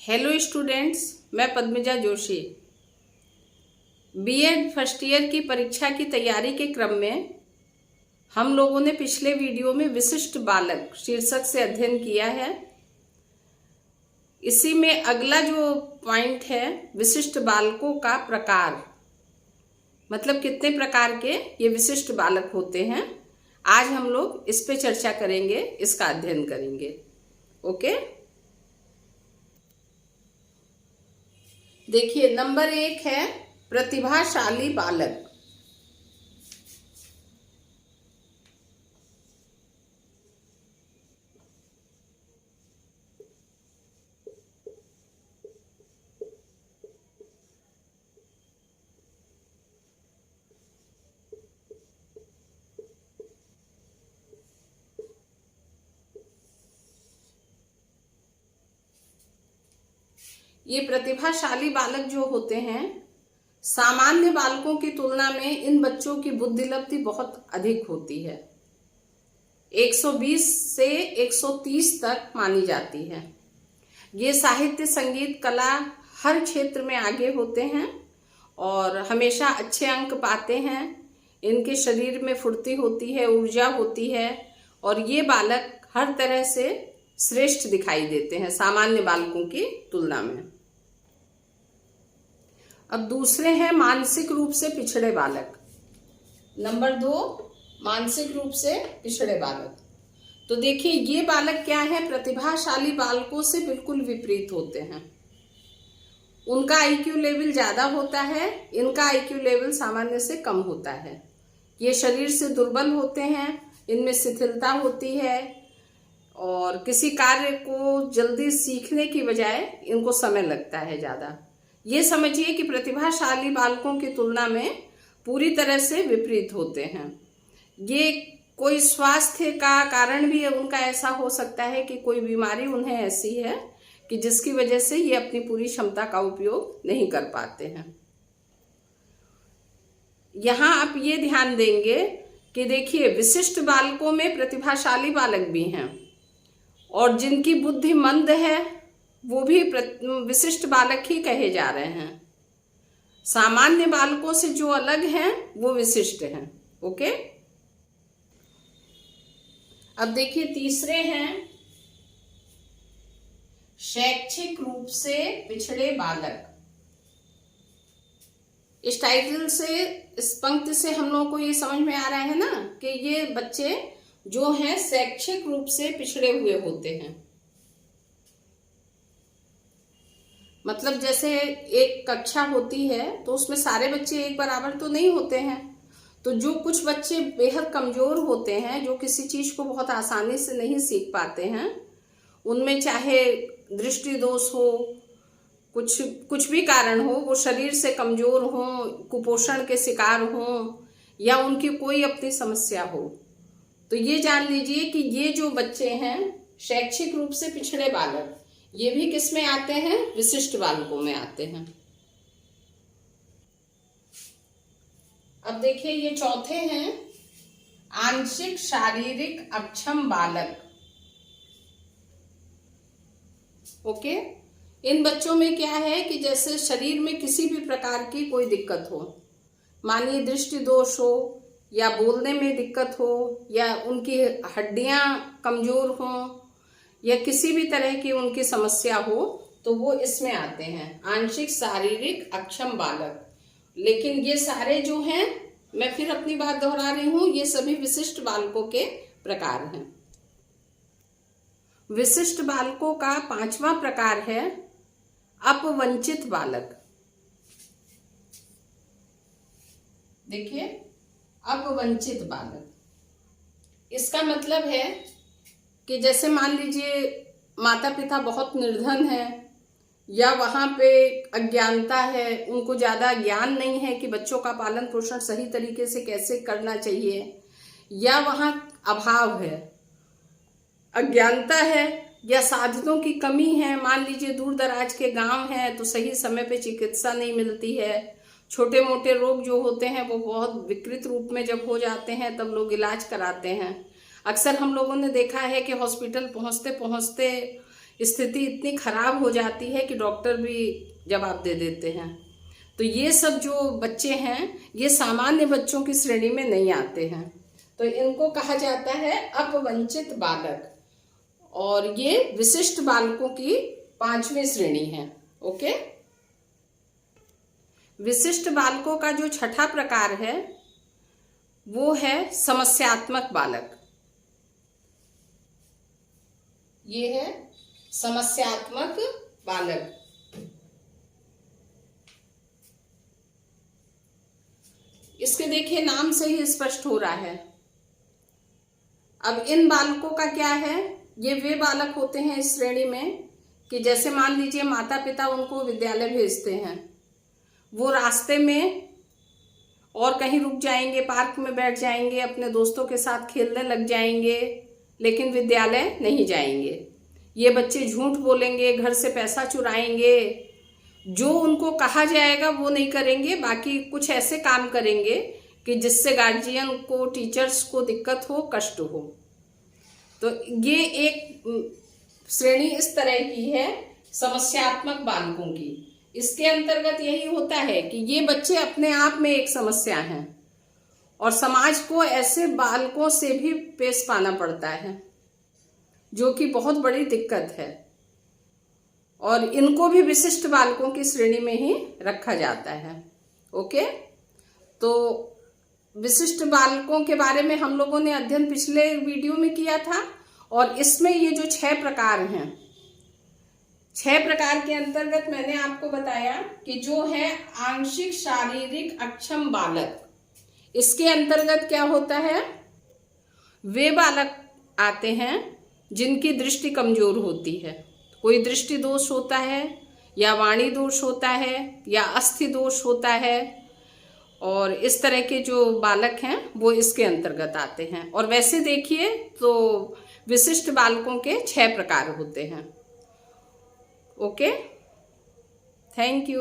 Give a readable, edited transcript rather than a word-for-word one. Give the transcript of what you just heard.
Hello students, मैं Padmaja Joshi. BEd first year की परीक्षा की तैयारी के क्रम में हम लोगों ने पिछले वीडियो में विशिष्ट बालक शीर्षक से अध्ययन किया है। इसी में अगला जो पॉइंट है, विशिष्ट बालकों का प्रकार, मतलब कितने प्रकार के ये विशिष्ट बालक होते हैं। आज हम लोग इस पे चर्चा करेंगे, इसका अध्ययन करेंगे। ओके, देखिए नंबर 1 है प्रतिभाशाली बालक। ये प्रतिभाशाली बालक जो होते हैं, सामान्य बालकों की तुलना में इन बच्चों की बुद्धिलब्धि बहुत अधिक होती है। 120 से 130 तक मानी जाती है। ये साहित्य, संगीत, कला हर क्षेत्र में आगे होते हैं और हमेशा अच्छे अंक पाते हैं। इनके शरीर में फुर्ती होती है, ऊर्जा होती है और ये बालक हर तरह से श्रेष्ठ दिखाई देते हैं सामान्य बालकों की तुलना में। अब दूसरे हैं मानसिक रूप से पिछड़े बालक। नंबर 2, मानसिक रूप से पिछड़े बालक। तो देखिए ये बालक क्या है, प्रतिभाशाली बालकों से बिल्कुल विपरीत होते हैं। उनका आईक्यू लेवल ज्यादा होता है, इनका आईक्यू लेवल सामान्य से कम होता है। ये शरीर से दुर्बल होते हैं, इनमें शिथिलता होती है और किसी कार्य को जल्दी सीखने की बजाय इनको समय लगता है ज़्यादा। ये समझिए कि प्रतिभाशाली बालकों की तुलना में पूरी तरह से विपरीत होते हैं। ये कोई स्वास्थ्य का कारण भी उनका ऐसा हो सकता है कि कोई बीमारी उन्हें ऐसी है कि जिसकी वजह से ये अपनी पूरी क्षमता का उपयोग नहीं कर पाते हैं। यहाँ आप ये ध्यान देंगे कि देखिए विशिष्ट बालकों में प्रतिभाशाली बालक भी हैं और जिनकी बुद्धि मंद है वो भी विशिष्ट बालक ही कहे जा रहे हैं। सामान्य बालकों से जो अलग हैं वो विशिष्ट हैं। ओके, अब देखिए तीसरे हैं शैक्षिक रूप से पिछड़े बालक। इस टाइटल से, इस पंक्ति से हम लोगों को ये समझ में आ रहा है ना कि ये बच्चे जो हैं शैक्षिक रूप से पिछड़े हुए होते हैं। मतलब जैसे एक कक्षा होती है तो उसमें सारे बच्चे एक बराबर तो नहीं होते हैं। तो जो कुछ बच्चे बेहद कमजोर होते हैं, जो किसी चीज को बहुत आसानी से नहीं सीख पाते हैं, उनमें चाहे दृष्टि दोष हो, कुछ भी कारण हो, वो शरीर से कमजोर हो, कुपोषण के शिकार हो या उनकी कोई अपनी समस्या हो, तो ये जान लीजिए कि ये जो बच्चे हैं शैक्षिक रूप से पिछड़े बालक, ये भी किस में आते हैं, विशिष्ट बालकों में आते हैं। अब देखिए ये चौथे हैं आंशिक शारीरिक अक्षम बालक। ओके, इन बच्चों में क्या है कि जैसे शरीर में किसी भी प्रकार की कोई दिक्कत हो, मानिए दृष्टि दोष हो या बोलने में दिक्कत हो या उनकी हड्डियां कमजोर हों या किसी भी तरह की उनकी समस्या हो, तो वो इसमें आते हैं आंशिक शारीरिक अक्षम बालक। लेकिन ये सारे जो हैं, मैं फिर अपनी बात दोहरा रही हूं, ये सभी विशिष्ट बालकों के प्रकार हैं। विशिष्ट बालकों का 5वां प्रकार है अपवंचित बालक। देखिए अपवंचित बालक, इसका मतलब है कि जैसे मान लीजिए माता पिता बहुत निर्धन है या वहाँ पे अज्ञानता है, उनको ज़्यादा ज्ञान नहीं है कि बच्चों का पालन पोषण सही तरीके से कैसे करना चाहिए, या वहाँ अभाव है, अज्ञानता है या साधनों की कमी है। मान लीजिए दूर दराज के गांव हैं तो सही समय पे चिकित्सा नहीं मिलती है। छोटे मोटे रोग जो होते हैं वो बहुत विकृत रूप में जब हो जाते हैं तब लोग इलाज कराते हैं। अक्सर हम लोगों ने देखा है कि हॉस्पिटल पहुंचते पहुंचते स्थिति इतनी खराब हो जाती है कि डॉक्टर भी जवाब दे देते हैं। तो ये सब जो बच्चे हैं ये सामान्य बच्चों की श्रेणी में नहीं आते हैं, तो इनको कहा जाता है अपवंचित बालक, और ये विशिष्ट बालकों की 5वीं श्रेणी है। ओके, विशिष्ट बालकों का जो छठा प्रकार है वो है समस्यात्मक बालक। ये है समस्यात्मक बालक। इसके देखिए नाम से ही स्पष्ट हो रहा है। अब इन बालकों का क्या है, ये वे बालक होते हैं इस श्रेणी में कि जैसे मान लीजिए माता पिता उनको विद्यालय भेजते हैं, वो रास्ते में और कहीं रुक जाएंगे, पार्क में बैठ जाएंगे, अपने दोस्तों के साथ खेलने लग जाएंगे, लेकिन विद्यालय नहीं जाएंगे। ये बच्चे झूठ बोलेंगे, घर से पैसा चुराएंगे, जो उनको कहा जाएगा वो नहीं करेंगे, बाकी कुछ ऐसे काम करेंगे कि जिससे गार्जियन को, टीचर्स को दिक्कत हो, कष्ट हो। तो ये एक श्रेणी इस तरह की है समस्यात्मक बालकों की। इसके अंतर्गत यही होता है कि ये बच्चे अपने आप में एक समस्या हैं और समाज को ऐसे बालकों से भी पेश पाना पड़ता है, जो कि बहुत बड़ी दिक्कत है, और इनको भी विशिष्ट बालकों की श्रेणी में ही रखा जाता है। ओके, तो विशिष्ट बालकों के बारे में हम लोगों ने अध्ययन पिछले वीडियो में किया था, और इसमें ये जो 6 प्रकार हैं, 6 प्रकार के अंतर्गत मैंने आपको बताया कि जो है आंशिक शारीरिक अक्षम बालक, इसके अंतर्गत क्या होता है, वे बालक आते हैं जिनकी दृष्टि कमजोर होती है। कोई दृष्टि दोष होता है, या वाणी दोष होता है, या अस्थि दोष होता है, और इस तरह के जो बालक हैं वो इसके अंतर्गत आते हैं। और वैसे देखिए तो विशिष्ट बालकों के 6 प्रकार होते हैं। Okay, thank you.